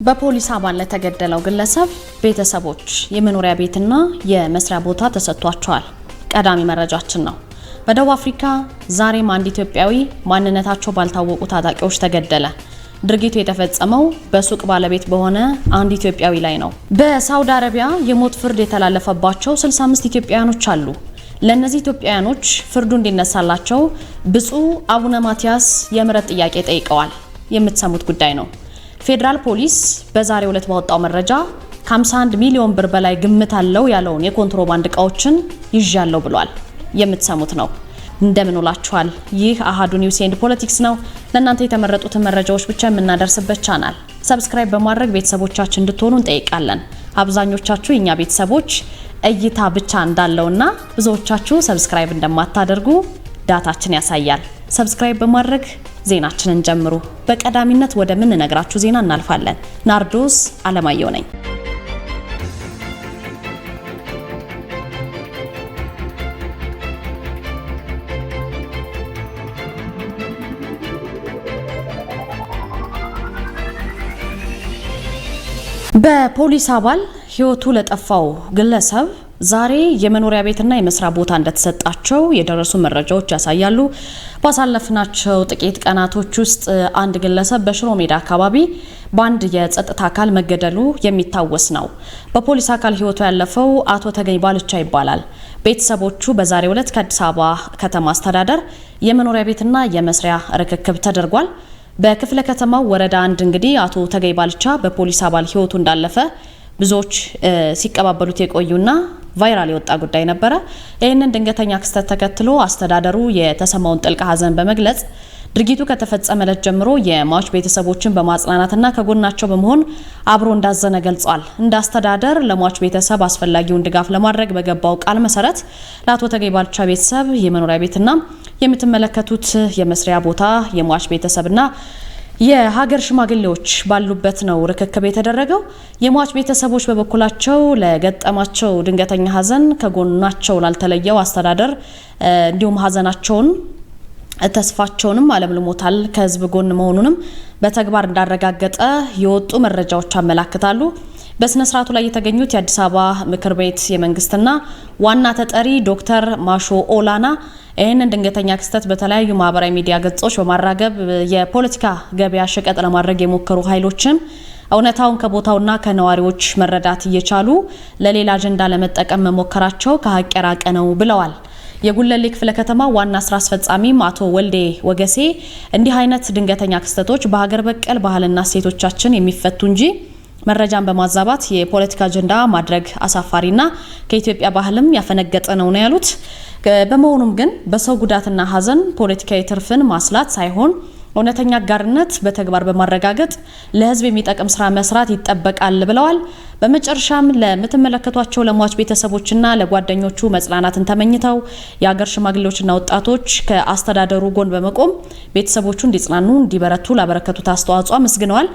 በፖሊስ አባል ለተገደለው ግለሰብ ቤተሰቦች የመኖሪያ ቤትና የመስሪያ ቦታ ተሰጥቷቸዋል። ቀዳሚ መረጃችን ነው። በደቡብ አፍሪካ ዛሬም አንድ ኢትዮጵያዊ ማንነታቸው ባልታወቁ ታጣቂዎች ተገደለ። ድርጊቱ የተፈጸመው በሱቅ ባለቤት በሆነ አንድ ኢትዮጵያዊ ላይ ነው። በሳውዲ አረቢያ የሞት ፍርድ የተላለፈባቸው 65 ኢትዮጵያውያኖች አሉ። ለነዚህ ኢትዮጵያውያኖች ፍርዱ እንዲነሳላቸው ብፁዕ አቡነ ማቲያስ የምህረት ጥያቄ ጠይቀዋል። የምትሰሙት ጉዳይ ነው። ፌደራል ፖሊስ በዛሬው ዕለት ባወጣው መረጃ ከ51 ሚሊዮን ብር በላይ ግምት አለው ያለውን የኮንትሮባንድ እቃዎችን ይዣለው ብሏል። የምትሰሙት ነው። እንደምን ውላችኋል? ይህ አሃዱ ኒውስ ኤንድ ፖለቲክስ ነው። ለእናንተ የተመረጡትን መረጃዎች ብቻ የምናደርስበት ቻናል ሰብስክራይብ በማድረግ ቤተሰቦቻችን እንድትሆኑ እንጠይቃለን። አብዛኞቻችሁ የኛ ቤተሰቦች እይታ ብቻ እንዳለውና ብዙዎቻችሁ ሰብስክራይብ እንደማታደርጉ ዳታችን ያሳያል። ሰብስክራይብ በማድረግ ዜናችንን ጀምሩ። በቀዳሚነት ወደ ምን ነግራችሁ ዜና እናልፋለን። ናርዶስ አለማየሁ ነኝ። በፖሊስ አባል ህይወቱ ለጠፋው ግለሰብ ዛሬ የመኖሪያ ቤትና የመስሪያ ቦታ እንደተሰጣቸው የደረሱ መረጃዎች ያሳያሉ። ባሳለፍናቸው ጥቂት ቀናቶች ውስጥ አንድ ግለሰብ በሽሮ ሜዳ አካባቢ በአንድ የጸጥታ አካል መገደሉ የሚታወስ ነው። በፖሊስ አካል ህይወቱ ያለፈው አቶ ተገኝ ባልቻ ይባላል። ቤተሰቦቹ በዛሬው ዕለት ከአዲስ አበባ ከተማ አስተዳደር የመኖሪያ ቤትና የመስሪያ ርክክብ ተደርጓል። በክፍለ ከተማው ወረዳ 1 እንግዲህ አቶ ተገኝ ባልቻ በፖሊስ አባል ህይወቱ እንዳለፈ ብዙዎች ሲቀባበሉት የቆዩና ቫይራል የወጣ ጉዳይ ነበረ። ይህንን ድንገተኛ ክስተት ተከትሎ አስተዳደሩ የተሰማውን ጥልቅ ሐዘን በመግለጽ ድርጊቱ ከተፈጸመ ዕለት ጀምሮ የሟች ቤተሰቦችን በማጽናናትና ከጎናቸው በመሆን አብሮ እንዳዘነ ገልጿል። እንደ አስተዳደር ለሟች ቤተሰብ አስፈላጊውን ድጋፍ ለማድረግ በገባው ቃል መሰረት ለአቶ ተገኝ ባልቻ ቤተሰብ የመኖሪያ ቤትና የምትመለከቱት የመስሪያ ቦታ የሟች ቤተሰብና የሀገር ሽማግሌዎች ባሉበት ነው ርክክብ የተደረገው። የሟች ቤተሰቦች በበኩላቸው ለገጠማቸው ድንገተኛ ሐዘን ከጎናቸው ላልተለየው አስተዳደር እንዲሁም ሐዘናቸውን ተስፋቸውንም አለምልሞታል ከህዝብ ጎን መሆኑንም በተግባር እንዳረጋገጠ የወጡ መረጃዎች አመላክታሉ። በስነ ስርዓቱ ላይ የተገኙት የአዲስ አበባ ምክር ቤት የመንግስትና ዋና ተጠሪ ዶክተር ማሾ ኦላና ይህንን ድንገተኛ ክስተት በተለያዩ ማህበራዊ ሚዲያ ገጾች በማራገብ የፖለቲካ ገበያ ሸቀጥ ለማድረግ የሞከሩ ኃይሎችን እውነታውን ከቦታውና ከነዋሪዎች መረዳት እየቻሉ ለሌላ አጀንዳ ለመጠቀም መሞከራቸው ከሀቅ የራቀ ነው ብለዋል። የጉለሌ ክፍለ ከተማ ዋና ስራ አስፈጻሚም አቶ ወልዴ ወገሴ እንዲህ አይነት ድንገተኛ ክስተቶች በሀገር በቀል ባህልና እሴቶቻችን የሚፈቱ እንጂ መረጃን በማዛባት የፖለቲካ አጀንዳ ማድረግ አሳፋሪና ከኢትዮጵያ ባህልም ያፈነገጠ ነው ያሉት። በመሆኑም ግን በሰው ጉዳትና ሐዘን ፖለቲካዊ ትርፍን ማስላት ሳይሆን እውነተኛ አጋርነት በተግባር በማረጋገጥ ለህዝብ የሚጠቅም ስራ መስራት ይጠበቃል ብለዋል። በመጨረሻም ለምትመለከቷቸው ለሟች ቤተሰቦችና ለጓደኞቹ መጽናናትን ተመኝተው የሀገር ሽማግሌዎችና ወጣቶች ከአስተዳደሩ ጎን በመቆም ቤተሰቦቹ እንዲጽናኑ እንዲበረቱ ላበረከቱት አስተዋጽኦ አመስግነዋል።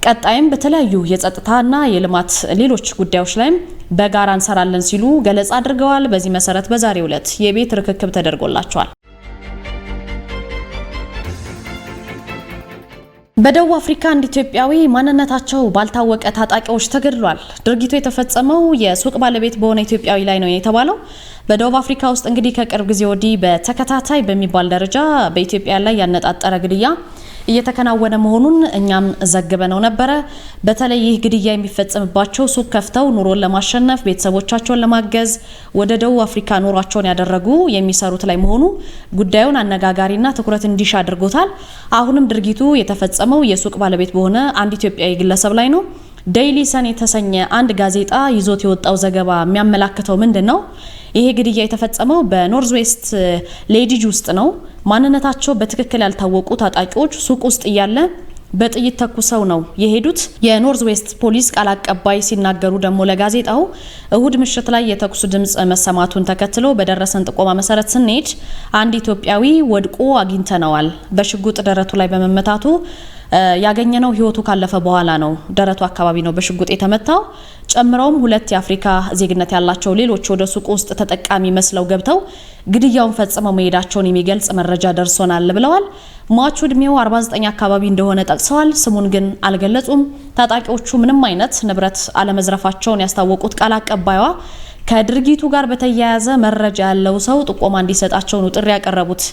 ቀጣይም በተለያዩ የጸጥታና የልማት ሌሎች ጉዳዮች ላይም በጋራ እንሰራለን ሲሉ ገለጻ አድርገዋል። በዚህ መሰረት በዛሬው ዕለት የቤት ርክክብ ተደርጎላቸዋል። በደቡብ አፍሪካ አንድ ኢትዮጵያዊ ማንነታቸው ባልታወቀ ታጣቂዎች ተገድሏል። ድርጊቱ የተፈጸመው የሱቅ ባለቤት በሆነ ኢትዮጵያዊ ላይ ነው የተባለው። በደቡብ አፍሪካ ውስጥ እንግዲህ ከቅርብ ጊዜ ወዲህ በተከታታይ በሚባል ደረጃ በኢትዮጵያ ላይ ያነጣጠረ ግድያ እየተከናወነ መሆኑን እኛም ዘግበነው ነበረ። በተለይ ይህ ግድያ የሚፈጸምባቸው ሱቅ ከፍተው ኑሮን ለማሸነፍ ቤተሰቦቻቸውን ለማገዝ ወደ ደቡብ አፍሪካ ኑሯቸውን ያደረጉ የሚሰሩት ላይ መሆኑ ጉዳዩን አነጋጋሪና ትኩረት እንዲሻ አድርጎታል። አሁንም ድርጊቱ የተፈጸመው የሱቅ ባለቤት በሆነ አንድ ኢትዮጵያዊ ግለሰብ ላይ ነው። ዴይሊ ሰን የተሰኘ አንድ ጋዜጣ ይዞት የወጣው ዘገባ የሚያመላክተው ምንድነው? ይሄ ግድያ የተፈጸመው በኖርዝ ዌስት ሌዲጅ ውስጥ ነው። ማንነታቸው በትክክል ያልታወቁ ታጣቂዎች ሱቅ ውስጥ እያለ በጥይት ተኩሰው ነው የሄዱት። የኖርዝ ዌስት ፖሊስ ቃል አቀባይ ሲናገሩ ደግሞ ለጋዜጣው እሁድ ምሽት ላይ የተኩስ ድምጽ መሰማቱን ተከትሎ በደረሰን ጥቆማ መሰረት ስንሄድ አንድ ኢትዮጵያዊ ወድቆ አግኝተነዋል። በሽጉጥ ደረቱ ላይ በመመታቱ ያገኘነው ህይወቱ ካለፈ በኋላ ነው። ደረቱ አካባቢ ነው በሽጉጥ የተመታው። ጨምረውም 2 የአፍሪካ ዜግነት ያላቸው ሌሎች ወደ ሱቁ ውስጥ ተጠቃሚ መስለው ገብተው ግድያውን ፈጽመው መሄዳቸውን የሚገልጽ መረጃ ደርሶናል ብለዋል። ሟቹ እድሜው 49 አካባቢ እንደሆነ ጠቅሰዋል። ስሙን ግን አልገለጹም። ታጣቂዎቹ ምንም አይነት ንብረት አለመዝረፋቸውን ያስታወቁት ቃል አቀባይዋ ከድርጊቱ ጋር በተያያዘ መረጃ ያለው ሰው ጥቆማ እንዲሰጣቸው ነው ጥሪ ያቀረቡት።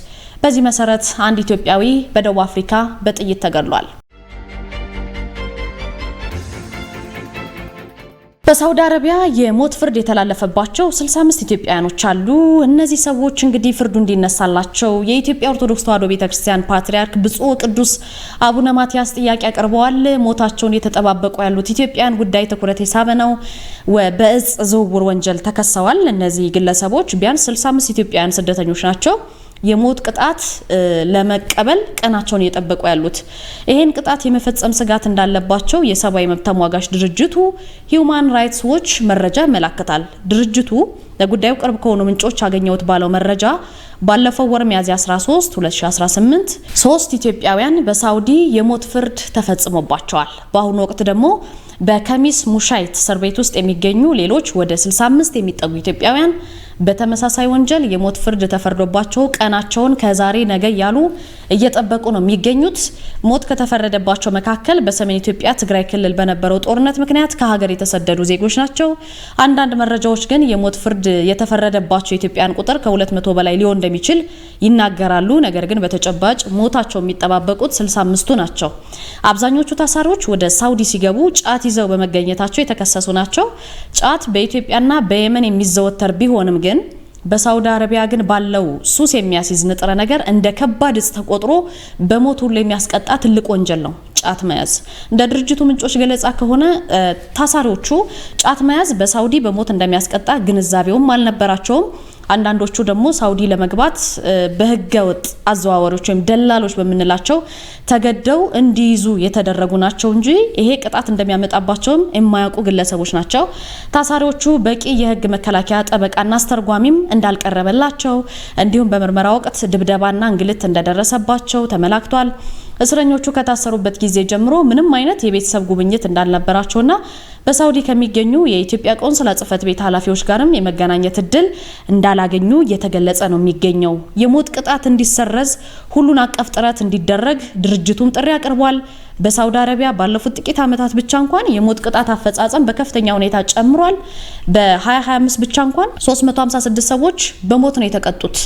በዚህ መሰረት አንድ ኢትዮጵያዊ በደቡብ አፍሪካ በጥይት ተገድሏል። በሳውዲ አረቢያ የሞት ፍርድ የተላለፈባቸው 65 ኢትዮጵያውያኖች አሉ። እነዚህ ሰዎች እንግዲህ ፍርዱ እንዲነሳላቸው የኢትዮጵያ ኦርቶዶክስ ተዋሕዶ ቤተክርስቲያን ፓትርያርክ ብፁዕ ቅዱስ አቡነ ማትያስ ጥያቄ አቅርበዋል። ሞታቸውን የተጠባበቁ ያሉት ኢትዮጵያውያን ጉዳይ ትኩረት የሳበ ነው። በእጽ ዝውውር ወንጀል ተከሰዋል። እነዚህ ግለሰቦች ቢያንስ 65 ኢትዮጵያውያን ስደተኞች ናቸው። የሞት ቅጣት ለመቀበል ቀናቸውን እየጠበቁ ያሉት ይሄን ቅጣት የመፈጸም ስጋት እንዳለባቸው የሰብአዊ መብት ተሟጋች ድርጅቱ ሂዩማን ራይትስ ዎች መረጃ ያመለክታል። ድርጅቱ ለጉዳዩ ቅርብ ከሆኑ ምንጮች ያገኘውት ባለው መረጃ ባለፈው ወር ሚያዝያ 13 2018 3 ኢትዮጵያውያን በሳውዲ የሞት ፍርድ ተፈጽሞባቸዋል። በአሁኑ ወቅት ደግሞ በከሚስ ሙሻይት እስር ቤት ውስጥ የሚገኙ ሌሎች ወደ 65 የሚጠጉ ኢትዮጵያውያን በተመሳሳይ ወንጀል የሞት ፍርድ ተፈርዶባቸው ቀናቸውን ከዛሬ ነገ ያሉ እየጠበቁ ነው የሚገኙት። ሞት ከተፈረደባቸው መካከል በሰሜን ኢትዮጵያ ትግራይ ክልል በነበረው ጦርነት ምክንያት ከሀገር የተሰደዱ ዜጎች ናቸው። አንዳንድ መረጃዎች ግን የሞት ፍርድ የተፈረደባቸው ኢትዮጵያን ቁጥር ከ200 በላይ ሊሆን እንደሚችል ይናገራሉ። ነገር ግን በተጨባጭ ሞታቸው የሚጠባበቁት 65ቱ ናቸው። አብዛኞቹ ታሳሪዎች ወደ ሳውዲ ሲገቡ ጫት ይዘው በመገኘታቸው የተከሰሱ ናቸው። ጫት በኢትዮጵያና በየመን የሚዘወተር ቢሆንም ግን በሳውዲ አረቢያ ግን ባለው ሱስ የሚያስይዝ ንጥረ ነገር እንደ ከባድ እጽ ተቆጥሮ በሞት ሁሉ የሚያስቀጣ ትልቅ ወንጀል ነው ጫት መያዝ። እንደ ድርጅቱ ምንጮች ገለጻ ከሆነ ታሳሪዎቹ ጫት መያዝ በሳውዲ በሞት እንደሚያስቀጣ ግንዛቤውም አልነበራቸውም። አንዳንዶቹ ደግሞ ሳውዲ ለመግባት በህገወጥ አዘዋዋሪዎች ወይም ደላሎች በመንላቸው ተገደው እንዲይዙ የተደረጉ ናቸው እንጂ ይሄ ቅጣት እንደሚያመጣባቸውም የማያውቁ ግለሰቦች ናቸው። ታሳሪዎቹ በቂ የህግ መከላከያ ጠበቃና አስተርጓሚም እንዳልቀረበላቸው እንዲሁም በምርመራ ወቅት ድብደባና እንግልት እንደደረሰባቸው ተመላክቷል። እስረኞቹ ከታሰሩበት ጊዜ ጀምሮ ምንም አይነት የቤተሰብ ጉብኝት እንዳልነበራቸውና በሳውዲ ከሚገኙ የኢትዮጵያ ቆንስላ ጽሕፈት ቤት ኃላፊዎች ጋርም የመገናኘት እድል እንዳላገኙ እየተገለጸ ነው የሚገኘው። የሞት ቅጣት እንዲሰረዝ ሁሉን አቀፍ ጥረት እንዲደረግ ድርጅቱም ጥሪ አቅርቧል። በሳውዲ አረቢያ ባለፉት ጥቂት ዓመታት ብቻ እንኳን የሞት ቅጣት አፈጻጸም በከፍተኛ ሁኔታ ጨምሯል። በ2025 ብቻ እንኳን 356 ሰዎች በሞት ነው የተቀጡት።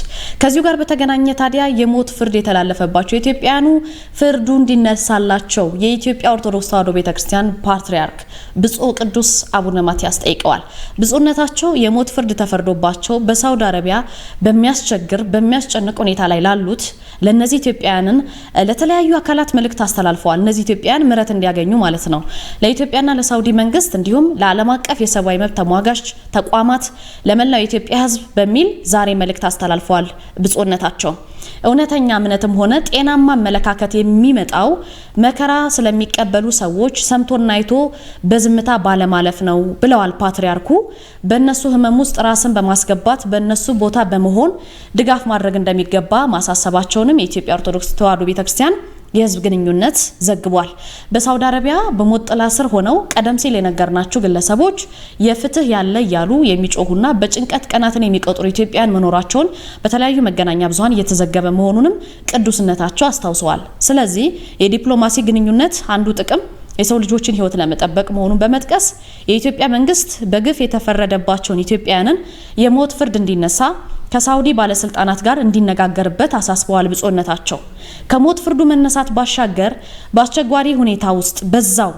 ከዚሁ ጋር በተገናኘ ታዲያ የሞት ፍርድ የተላለፈባቸው ኢትዮጵያውያኑ ፍርዱ እንዲነሳላቸው የኢትዮጵያ ኦርቶዶክስ ተዋሕዶ ቤተክርስቲያን ፓትርያርክ ብፁዕ ቅዱስ አቡነ ማትያስ ጠይቀዋል። ብፁዕነታቸው የሞት ፍርድ ተፈርዶባቸው በሳውዲ አረቢያ በሚያስጨንቅ ሁኔታ ላይ ላሉት ለነዚህ ኢትዮጵያውያንን ለተለያዩ አካላት መልእክት አስተላልፈዋል። እነዚህ ኢትዮጵያውያን ምህረት እንዲያገኙ ማለት ነው። ለኢትዮጵያና ለሳውዲ መንግስት እንዲሁም ለዓለም አቀፍ የሰብአዊ መብት ተሟጋች ተቋማት ለመላው የኢትዮጵያ ሕዝብ በሚል ዛሬ መልእክት አስተላልፈዋል። ብፁዕነታቸው እውነተኛ እምነትም ሆነ ጤናማ አመለካከት የሚመጣው መከራ ስለሚቀበሉ ሰዎች ሰምቶና አይቶ በዝምታ ባለማለፍ ነው ብለዋል ፓትርያርኩ። በእነሱ ህመም ውስጥ ራስን በማስገባት በእነሱ ቦታ በመሆን ድጋፍ ማድረግ እንደሚገባ ማሳሰባቸውንም የኢትዮጵያ ኦርቶዶክስ ተዋሕዶ ቤተክርስቲያን የህዝብ ግንኙነት ዘግቧል። በሳውዲ አረቢያ በሞት ጥላ ስር ሆነው ቀደም ሲል የነገርናቸው ግለሰቦች የፍትህ ያለ እያሉ የሚጮሁና በጭንቀት ቀናትን የሚቆጥሩ ኢትዮጵያውያን መኖራቸውን በተለያዩ መገናኛ ብዙሃን እየተዘገበ መሆኑንም ቅዱስነታቸው አስታውሰዋል። ስለዚህ የዲፕሎማሲ ግንኙነት አንዱ ጥቅም የሰው ልጆችን ህይወት ለመጠበቅ መሆኑን በመጥቀስ የኢትዮጵያ መንግስት በግፍ የተፈረደባቸውን ኢትዮጵያውያንን የሞት ፍርድ እንዲነሳ ከሳውዲ ባለስልጣናት ጋር እንዲነጋገርበት አሳስበዋል። ብፁዕነታቸው ከሞት ፍርዱ መነሳት ባሻገር በአስቸጋሪ ሁኔታ ውስጥ በዛው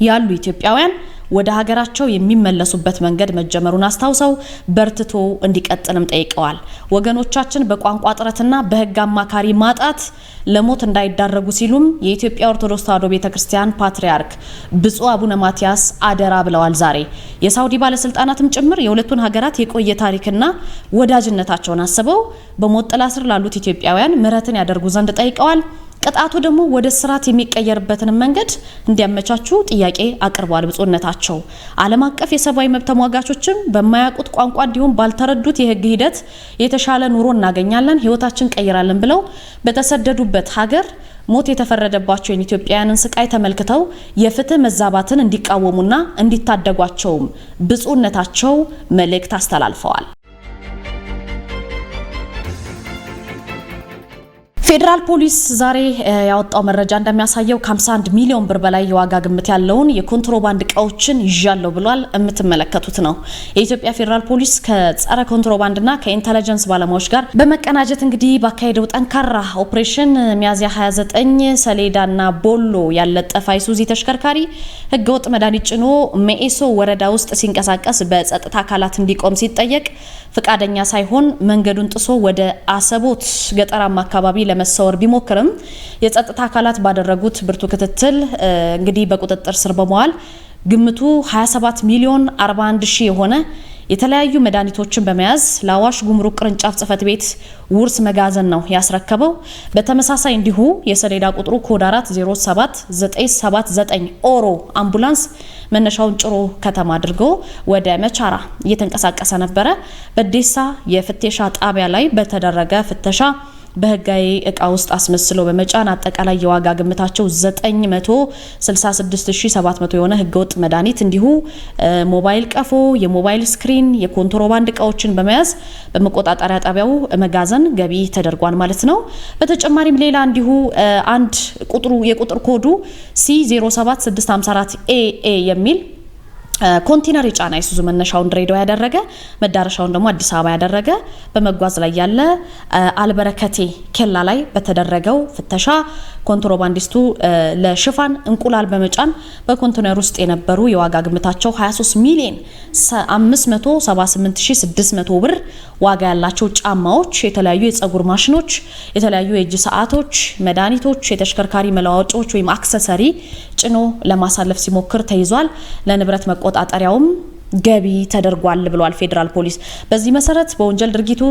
ያሉ ኢትዮጵያውያን ወደ ሀገራቸው የሚመለሱበት መንገድ መጀመሩን አስታውሰው በርትቶ እንዲቀጥልም ጠይቀዋል። ወገኖቻችን በቋንቋ ጥረትና በህግ አማካሪ ማጣት ለሞት እንዳይዳረጉ ሲሉም የኢትዮጵያ ኦርቶዶክስ ተዋሕዶ ቤተክርስቲያን ፓትርያርክ ብፁዕ አቡነ ማትያስ አደራ ብለዋል። ዛሬ የሳውዲ ባለስልጣናትም ጭምር የሁለቱን ሀገራት የቆየ ታሪክና ወዳጅነታቸውን አስበው በሞት ጥላ ስር ላሉት ኢትዮጵያውያን ምህረትን ያደርጉ ዘንድ ጠይቀዋል። ቅጣቱ ደግሞ ወደ ስርዓት የሚቀየርበትን መንገድ እንዲያመቻቹ ጥያቄ አቅርቧል። ብፁዕነታቸው ዓለም አቀፍ የሰብአዊ መብት ተሟጋቾችም በማያውቁት ቋንቋ እንዲሁም ባልተረዱት የህግ ሂደት የተሻለ ኑሮ እናገኛለን፣ ህይወታችን ቀይራለን ብለው በተሰደዱበት ሀገር ሞት የተፈረደባቸው የኢትዮጵያውያንን ስቃይ ተመልክተው የፍትህ መዛባትን እንዲቃወሙና እንዲታደጓቸውም ብፁዕነታቸው መልእክት አስተላልፈዋል። ፌዴራል ፖሊስ ዛሬ ያወጣው መረጃ እንደሚያሳየው ከ51 ሚሊዮን ብር በላይ የዋጋ ግምት ያለውን የኮንትሮባንድ እቃዎችን ይዣለው ብሏል። የምትመለከቱት ነው። የኢትዮጵያ ፌዴራል ፖሊስ ከጸረ ኮንትሮባንድና ከኢንተለጀንስ ባለሙያዎች ጋር በመቀናጀት እንግዲህ ባካሄደው ጠንካራ ኦፕሬሽን ሚያዝያ 29 ሰሌዳና ቦሎ ያለጠፈ አይሱዚ ተሽከርካሪ ህገወጥ መድኃኒት ጭኖ ሜኤሶ ወረዳ ውስጥ ሲንቀሳቀስ በጸጥታ አካላት እንዲቆም ሲጠየቅ ፍቃደኛ ሳይሆን መንገዱን ጥሶ ወደ አሰቦት ገጠራማ አካባቢ ለመሰወር ቢሞክርም የጸጥታ አካላት ባደረጉት ብርቱ ክትትል እንግዲህ በቁጥጥር ስር በመዋል ግምቱ 27 ሚሊዮን 41 ሺህ የሆነ የተለያዩ መድኃኒቶችን በመያዝ ለአዋሽ ጉምሩክ ቅርንጫፍ ጽፈት ቤት ውርስ መጋዘን ነው ያስረከበው። በተመሳሳይ እንዲሁ የሰሌዳ ቁጥሩ ኮድ 407979 ኦሮ አምቡላንስ መነሻውን ጭሮ ከተማ አድርጎ ወደ መቻራ እየተንቀሳቀሰ ነበረ። በዴሳ የፍተሻ ጣቢያ ላይ በተደረገ ፍተሻ በህጋዊ እቃ ውስጥ አስመስሎ በመጫን አጠቃላይ የዋጋ ግምታቸው 966700 የሆነ ህገወጥ መድኃኒት እንዲሁ ሞባይል ቀፎ፣ የሞባይል ስክሪን፣ የኮንትሮባንድ እቃዎችን በመያዝ በመቆጣጠሪያ ጣቢያው መጋዘን ገቢ ተደርጓል ማለት ነው። በተጨማሪም ሌላ እንዲሁ አንድ የቁጥር ኮዱ C07654 AA የሚል ኮንቴነር የጫነ አይሱዙ መነሻውን ድሬዳዋ ያደረገ መዳረሻውን ደግሞ አዲስ አበባ ያደረገ በመጓዝ ላይ ያለ አልበረከቴ ኬላ ላይ በተደረገው ፍተሻ ኮንትሮባንዲስቱ ለሽፋን እንቁላል በመጫን በኮንቴነር ውስጥ የነበሩ የዋጋ ግምታቸው 23 ሚሊዮን 578600 ብር ዋጋ ያላቸው ጫማዎች፣ የተለያዩ የፀጉር ማሽኖች፣ የተለያዩ የእጅ ሰዓቶች፣ መድኃኒቶች፣ የተሽከርካሪ መለዋወጫዎች ወይም አክሰሰሪ ጭኖ ለማሳለፍ ሲሞክር ተይዟል። ለንብረት መቆጣጠሪያውም ገቢ ተደርጓል ብሏል ፌዴራል ፖሊስ። በዚህ መሰረት በወንጀል ድርጊቱ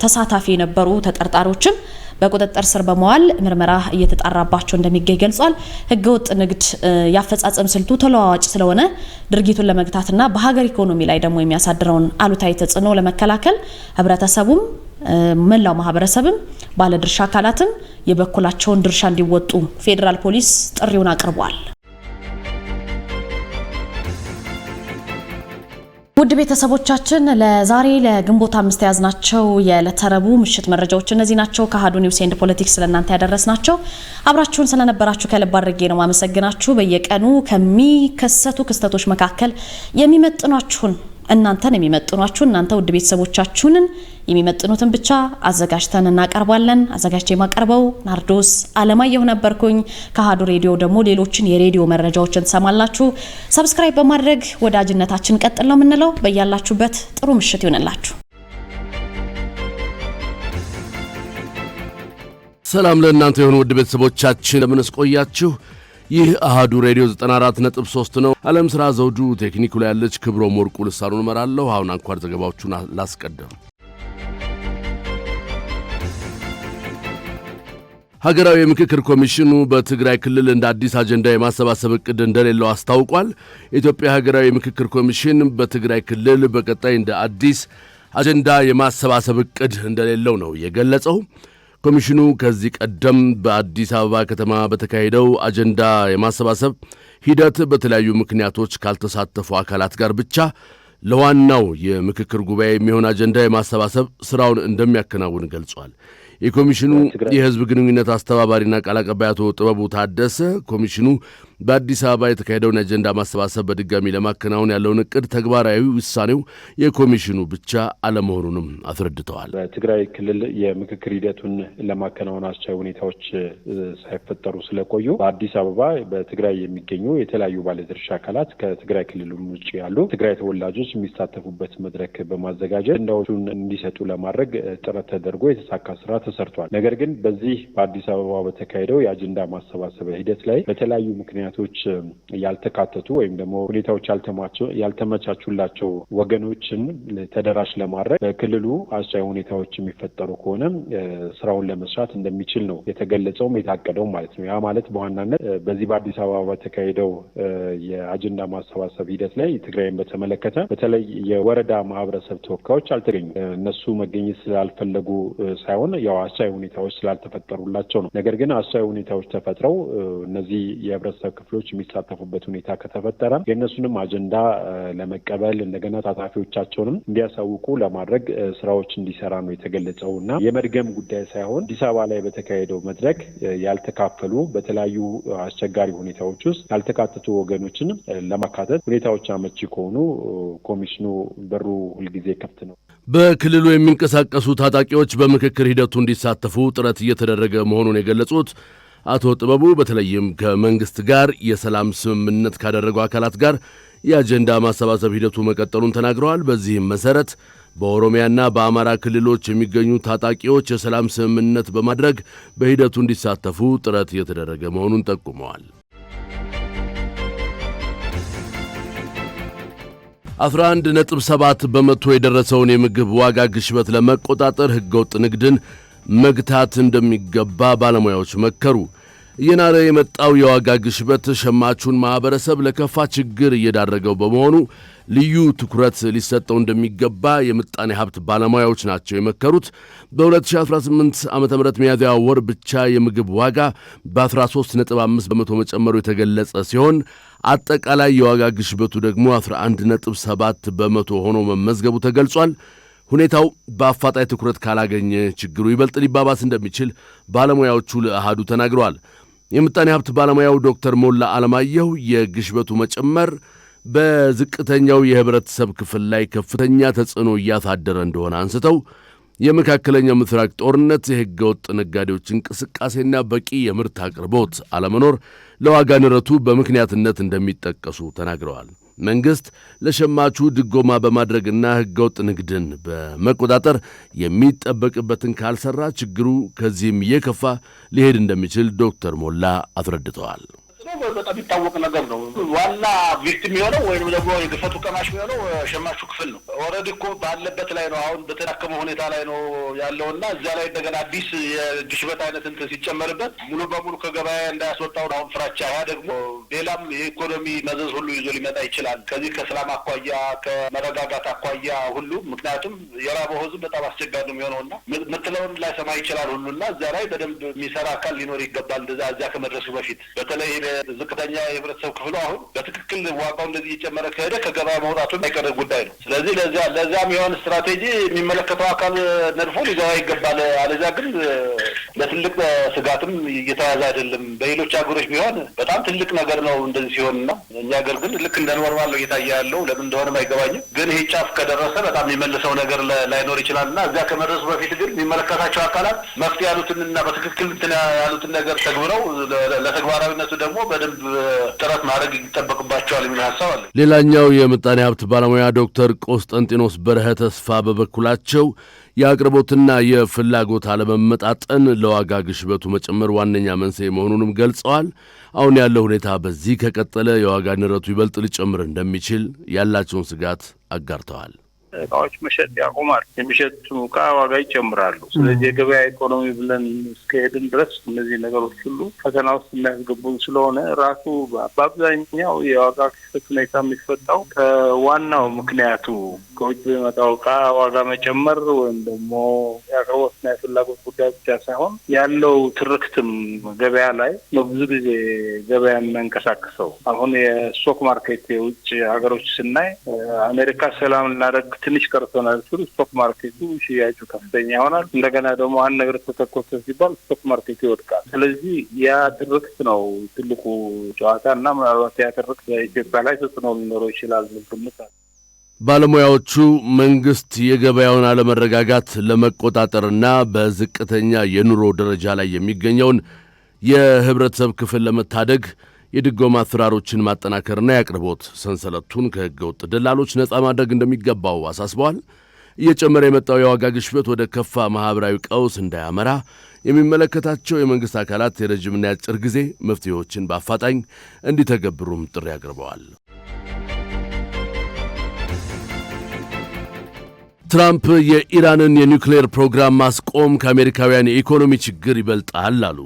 ተሳታፊ የነበሩ ተጠርጣሪዎችም በቁጥጥር ስር በመዋል ምርመራ እየተጣራባቸው እንደሚገኝ ገልጿል። ህገወጥ ንግድ ያፈጻጸም ስልቱ ተለዋዋጭ ስለሆነ ድርጊቱን ለመግታትና በሀገር ኢኮኖሚ ላይ ደግሞ የሚያሳድረውን አሉታዊ ተጽዕኖ ለመከላከል ህብረተሰቡም መላው ማህበረሰብም ባለድርሻ አካላትም የበኩላቸውን ድርሻ እንዲወጡ ፌዴራል ፖሊስ ጥሪውን አቅርቧል። ውድ ቤተሰቦቻችን ለዛሬ ለግንቦት 5 ያዝናቸው የለተረቡ ምሽት መረጃዎች እነዚህ ናቸው። ከአሀዱ ኒውስ ኤንድ ፖለቲክስ ለእናንተ ያደረስናቸው። አብራችሁን ስለነበራችሁ ከልብ አድርጌ ነው ማመሰግናችሁ። በየቀኑ ከሚከሰቱ ክስተቶች መካከል የሚመጥኗችሁን እናንተን ውድ ቤተሰቦቻችሁንን የሚመጥኑትን ብቻ አዘጋጅተን እናቀርባለን። አዘጋጅቼ የማቀርበው ናርዶስ አለማየሁ ነበርኩኝ። ከአሀዱ ሬዲዮ ደግሞ ሌሎችን የሬዲዮ መረጃዎችን ተሰማላችሁ። ሰብስክራይብ በማድረግ ወዳጅነታችን ቀጥል ነው የምንለው። በያላችሁበት ጥሩ ምሽት ይሁንላችሁ። ሰላም ለእናንተ የሆኑ ውድ ቤተሰቦቻችን ለምንስ ቆያችሁ? ይህ አሃዱ ሬዲዮ 94.3 ነው። ዓለም ስራ ዘውዱ ቴክኒኩ ላይ ያለች ክብሮም ወርቁ ልሳኑን እመራለሁ። አሁን አንኳር ዘገባዎቹን ላስቀድም። ሀገራዊ የምክክር ኮሚሽኑ በትግራይ ክልል እንደ አዲስ አጀንዳ የማሰባሰብ እቅድ እንደሌለው አስታውቋል። የኢትዮጵያ ሀገራዊ የምክክር ኮሚሽን በትግራይ ክልል በቀጣይ እንደ አዲስ አጀንዳ የማሰባሰብ እቅድ እንደሌለው ነው የገለጸው። ኮሚሽኑ ከዚህ ቀደም በአዲስ አበባ ከተማ በተካሄደው አጀንዳ የማሰባሰብ ሂደት በተለያዩ ምክንያቶች ካልተሳተፉ አካላት ጋር ብቻ ለዋናው የምክክር ጉባኤ የሚሆን አጀንዳ የማሰባሰብ ስራውን እንደሚያከናውን ገልጿል። የኮሚሽኑ የህዝብ ግንኙነት አስተባባሪና ቃል አቀባይ አቶ ጥበቡ ታደሰ ኮሚሽኑ በአዲስ አበባ የተካሄደውን አጀንዳ ማሰባሰብ በድጋሚ ለማከናወን ያለውን እቅድ ተግባራዊ ውሳኔው የኮሚሽኑ ብቻ አለመሆኑንም አስረድተዋል። በትግራይ ክልል የምክክር ሂደቱን ለማከናወን አስቻይ ሁኔታዎች ሳይፈጠሩ ስለቆዩ በአዲስ አበባ በትግራይ የሚገኙ የተለያዩ ባለድርሻ አካላት ከትግራይ ክልል ውጭ ያሉ ትግራይ ተወላጆች የሚሳተፉበት መድረክ በማዘጋጀት አጀንዳዎቹን እንዲሰጡ ለማድረግ ጥረት ተደርጎ የተሳካ ስራ ተሰርቷል። ነገር ግን በዚህ በአዲስ አበባ በተካሄደው የአጀንዳ ማሰባሰቢያ ሂደት ላይ በተለያዩ ምክንያቶች ምክንያቶች ያልተካተቱ ወይም ደግሞ ሁኔታዎች ያልተመቻቹላቸው ወገኖችን ተደራሽ ለማድረግ በክልሉ አስቻይ ሁኔታዎች የሚፈጠሩ ከሆነ ስራውን ለመስራት እንደሚችል ነው የተገለጸውም የታቀደው ማለት ነው። ያ ማለት በዋናነት በዚህ በአዲስ አበባ በተካሄደው የአጀንዳ ማሰባሰብ ሂደት ላይ ትግራይን በተመለከተ በተለይ የወረዳ ማህበረሰብ ተወካዮች አልተገኙም። እነሱ መገኘት ስላልፈለጉ ሳይሆን ያው አስቻይ ሁኔታዎች ስላልተፈጠሩላቸው ነው። ነገር ግን አስቻይ ሁኔታዎች ተፈጥረው እነዚህ የህብረተሰብ ክፍሎች የሚሳተፉበት ሁኔታ ከተፈጠረ የእነሱንም አጀንዳ ለመቀበል እንደገና ተሳታፊዎቻቸውንም እንዲያሳውቁ ለማድረግ ስራዎች እንዲሰራ ነው የተገለጸው እና የመድገም ጉዳይ ሳይሆን አዲስ አበባ ላይ በተካሄደው መድረክ ያልተካፈሉ በተለያዩ አስቸጋሪ ሁኔታዎች ውስጥ ያልተካተቱ ወገኖችን ለማካተት ሁኔታዎች አመቺ ከሆኑ ኮሚሽኑ በሩ ሁልጊዜ ክፍት ነው። በክልሉ የሚንቀሳቀሱ ታጣቂዎች በምክክር ሂደቱ እንዲሳተፉ ጥረት እየተደረገ መሆኑን የገለጹት አቶ ጥበቡ በተለይም ከመንግስት ጋር የሰላም ስምምነት ካደረጉ አካላት ጋር የአጀንዳ ማሰባሰብ ሂደቱ መቀጠሉን ተናግረዋል። በዚህም መሰረት በኦሮሚያና በአማራ ክልሎች የሚገኙ ታጣቂዎች የሰላም ስምምነት በማድረግ በሂደቱ እንዲሳተፉ ጥረት እየተደረገ መሆኑን ጠቁመዋል። 11.7 በመቶ የደረሰውን የምግብ ዋጋ ግሽበት ለመቆጣጠር ሕገወጥ ንግድን መግታት እንደሚገባ ባለሙያዎች መከሩ። እየናረ የመጣው የዋጋ ግሽበት ሸማቹን ማህበረሰብ ለከፋ ችግር እየዳረገው በመሆኑ ልዩ ትኩረት ሊሰጠው እንደሚገባ የምጣኔ ሀብት ባለሙያዎች ናቸው የመከሩት። በ2018 ዓ.ም ሚያዝያ ወር ብቻ የምግብ ዋጋ በ13.5 በመቶ መጨመሩ የተገለጸ ሲሆን አጠቃላይ የዋጋ ግሽበቱ ደግሞ 11.7 በመቶ ሆኖ መመዝገቡ ተገልጿል። ሁኔታው በአፋጣኝ ትኩረት ካላገኘ ችግሩ ይበልጥ ሊባባስ እንደሚችል ባለሙያዎቹ ለአሃዱ ተናግረዋል። የምጣኔ ሀብት ባለሙያው ዶክተር ሞላ አለማየሁ የግሽበቱ መጨመር በዝቅተኛው የህብረተሰብ ክፍል ላይ ከፍተኛ ተጽዕኖ እያሳደረ እንደሆነ አንስተው የመካከለኛው ምስራቅ ጦርነት፣ የሕገ ወጥ ነጋዴዎች እንቅስቃሴና በቂ የምርት አቅርቦት አለመኖር ለዋጋ ንረቱ በምክንያትነት እንደሚጠቀሱ ተናግረዋል። መንግሥት ለሸማቹ ድጎማ በማድረግና ሕገ ወጥ ንግድን በመቆጣጠር የሚጠበቅበትን ካልሰራ ችግሩ ከዚህም እየከፋ ሊሄድ እንደሚችል ዶክተር ሞላ አስረድተዋል። በጣም የሚታወቅ ነገር ነው። ዋና ቪክቲም የሆነው ወይም ደግሞ የግፈቱ ቀማሽ የሆነው ሸማቹ ክፍል ነው። ኦልሬዲ እኮ ባለበት ላይ ነው፣ አሁን በተዳከመ ሁኔታ ላይ ነው ያለውና እዚያ ላይ እንደገና አዲስ የግሽበት አይነት እንትን ሲጨመርበት ሙሉ በሙሉ ከገበያ እንዳያስወጣው አሁን ፍራቻ፣ ያ ደግሞ ሌላም የኢኮኖሚ መዘዝ ሁሉ ይዞ ሊመጣ ይችላል። ከዚህ ከሰላም አኳያ ከመረጋጋት አኳያ ሁሉ ምክንያቱም የራበው ህዝብ በጣም አስቸጋሪ ነው የሚሆነውና ምትለውን ላይሰማ ይችላል ሁሉና እዚያ ላይ በደንብ የሚሰራ አካል ሊኖር ይገባል። እዚያ ከመድረሱ በፊት በተለይ ዝቅተኛ የህብረተሰብ ክፍሉ አሁን በትክክል ዋጋው እንደዚህ እየጨመረ ከሄደ ከገበያ መውጣቱ የማይቀር ጉዳይ ነው። ስለዚህ ለዚያም የሆነ ስትራቴጂ የሚመለከተው አካል ነድፎ ሊገባ ይገባል። አለዚያ ግን ለትልቅ ስጋትም እየተያዘ አይደለም። በሌሎች ሀገሮች ቢሆን በጣም ትልቅ ነገር ነው እንደዚህ ሲሆንና እኛ ሀገር ግን ልክ እንደ ኖርማል ነው እየታየ ያለው። ለምን እንደሆነም አይገባኝም። ግን ይሄ ጫፍ ከደረሰ በጣም የሚመልሰው ነገር ላይኖር ይችላልና እዚያ ከመድረሱ በፊት ግን የሚመለከታቸው አካላት መፍትሄ ያሉትንና በትክክል ያሉትን ነገር ተግብረው ለተግባራዊነቱ ደግሞ በደንብ ጥረት ማድረግ ይጠበቅባቸዋል የሚል ሀሳብ አለ። ሌላኛው የምጣኔ ሀብት ባለሙያ ዶክተር ቆስጠንጢኖስ በርሀ ተስፋ በበኩላቸው የአቅርቦትና የፍላጎት አለመመጣጠን ለዋጋ ግሽበቱ መጨመር ዋነኛ መንስኤ መሆኑንም ገልጸዋል። አሁን ያለው ሁኔታ በዚህ ከቀጠለ የዋጋ ንረቱ ይበልጥ ሊጨምር እንደሚችል ያላቸውን ስጋት አጋርተዋል። እቃዎች መሸጥ ያቆማል። የሚሸጡ እቃ ዋጋ ይጨምራሉ። ስለዚህ የገበያ ኢኮኖሚ ብለን እስከሄድን ድረስ እነዚህ ነገሮች ሁሉ ፈተና ውስጥ የሚያስገቡን ስለሆነ ራሱ በአብዛኛው የዋጋ ግሽበት ሁኔታ የሚፈጣው ከዋናው ምክንያቱ ከውጭ በመጣው እቃ ዋጋ መጨመር ወይም ደግሞ የአቅርቦትና የፍላጎት ጉዳይ ብቻ ሳይሆን ያለው ትርክትም ገበያ ላይ ብዙ ጊዜ ገበያ የሚያንቀሳቅሰው አሁን የስቶክ ማርኬት የውጭ ሀገሮች ስናይ አሜሪካ ሰላም እናደርግ ትንሽ ቀርቶናል ሲሉ ስቶክ ማርኬቱ ሽያጩ ከፍተኛ ይሆናል። እንደገና ደግሞ አንድ ነገር ተተኮሰ ሲባል ስቶክ ማርኬቱ ይወድቃል። ስለዚህ ያ ትርክት ነው ትልቁ ጨዋታ እና ምናልባት ያ ትርክት በኢትዮጵያ ላይ ተጽዕኖ ሊኖረው ይችላል ግምት። ባለሙያዎቹ መንግሥት የገበያውን አለመረጋጋት ለመቆጣጠርና በዝቅተኛ የኑሮ ደረጃ ላይ የሚገኘውን የህብረተሰብ ክፍል ለመታደግ የድጎማ አሰራሮችን ማጠናከርና የአቅርቦት ሰንሰለቱን ከሕገ ወጥ ደላሎች ነፃ ማድረግ እንደሚገባው አሳስበዋል። እየጨመረ የመጣው የዋጋ ግሽበት ወደ ከፋ ማኅበራዊ ቀውስ እንዳያመራ የሚመለከታቸው የመንግሥት አካላት የረጅምና የአጭር ጊዜ መፍትሄዎችን በአፋጣኝ እንዲተገብሩም ጥሪ አቅርበዋል። ትራምፕ የኢራንን የኒውክሌር ፕሮግራም ማስቆም ከአሜሪካውያን የኢኮኖሚ ችግር ይበልጣል አሉ።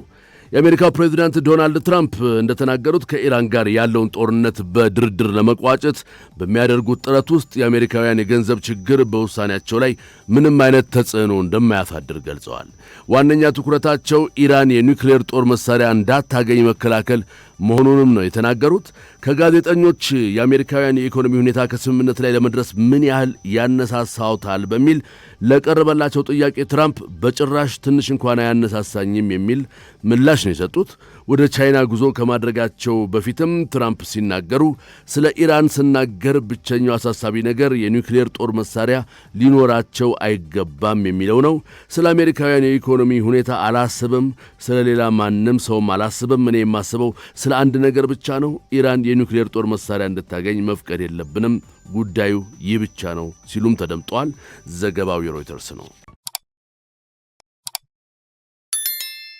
የአሜሪካው ፕሬዚዳንት ዶናልድ ትራምፕ እንደተናገሩት ከኢራን ጋር ያለውን ጦርነት በድርድር ለመቋጨት በሚያደርጉት ጥረት ውስጥ የአሜሪካውያን የገንዘብ ችግር በውሳኔያቸው ላይ ምንም አይነት ተጽዕኖ እንደማያሳድር ገልጸዋል። ዋነኛ ትኩረታቸው ኢራን የኒውክሌር ጦር መሳሪያ እንዳታገኝ መከላከል መሆኑንም ነው የተናገሩት። ከጋዜጠኞች የአሜሪካውያን የኢኮኖሚ ሁኔታ ከስምምነት ላይ ለመድረስ ምን ያህል ያነሳሳውታል በሚል ለቀረበላቸው ጥያቄ ትራምፕ በጭራሽ ትንሽ እንኳን አያነሳሳኝም የሚል ምላሽ ነው የሰጡት። ወደ ቻይና ጉዞ ከማድረጋቸው በፊትም ትራምፕ ሲናገሩ ስለ ኢራን ስናገር ብቸኛው አሳሳቢ ነገር የኒውክሌር ጦር መሳሪያ ሊኖራቸው አይገባም የሚለው ነው። ስለ አሜሪካውያን የኢኮኖሚ ሁኔታ አላስብም፣ ስለ ሌላ ማንም ሰውም አላስብም። እኔ የማስበው ስለ አንድ ነገር ብቻ ነው። ኢራን የኒውክሌር ጦር መሳሪያ እንድታገኝ መፍቀድ የለብንም። ጉዳዩ ይህ ብቻ ነው ሲሉም ተደምጠዋል። ዘገባው የሮይተርስ ነው።